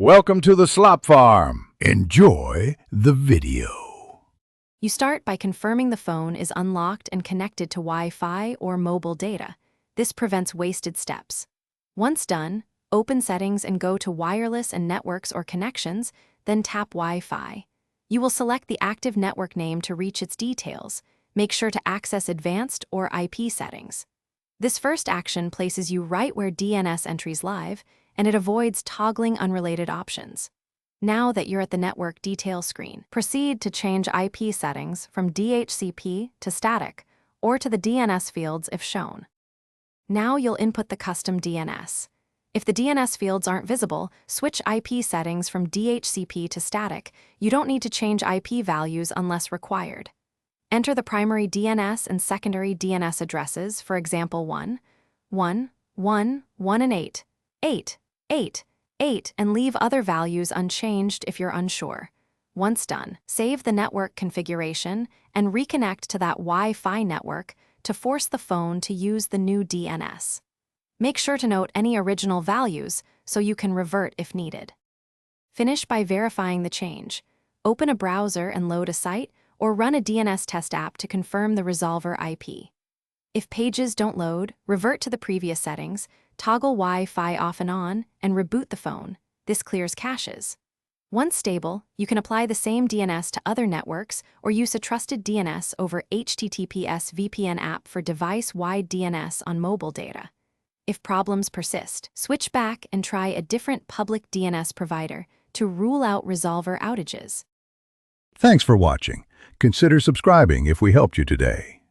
Welcome to the slop farm. Enjoy the video. You start by confirming the phone is unlocked and connected to Wi-Fi or mobile data. This prevents wasted steps. Once done, open Settings and go to Wireless and Networks or Connections, then tap Wi-Fi. You will select the active network name to reach its details. Make sure to access Advanced or IP settings. This first action places you right where DNS entries live, and it avoids toggling unrelated options. Now that you're at the network details screen, proceed to change IP settings from DHCP to static or to the DNS fields if shown. Now you'll input the custom DNS. If the DNS fields aren't visible, switch IP settings from DHCP to static. You don't need to change IP values unless required. Enter the primary DNS and secondary DNS addresses, for example 1, 1, 1, 1 and 8, 8, 8, 8, and leave other values unchanged if you're unsure. Once done, save the network configuration and reconnect to that Wi-Fi network to force the phone to use the new DNS. Make sure to note any original values so you can revert if needed. Finish by verifying the change. Open a browser and load a site, or run a DNS test app to confirm the resolver IP. If pages don't load, revert to the previous settings, toggle Wi-Fi off and on, and reboot the phone. This clears caches. Once stable, you can apply the same DNS to other networks or use a trusted DNS over HTTPS VPN app for device-wide DNS on mobile data. If problems persist, switch back and try a different public DNS provider to rule out resolver outages. Thanks for watching. Consider subscribing if we helped you today.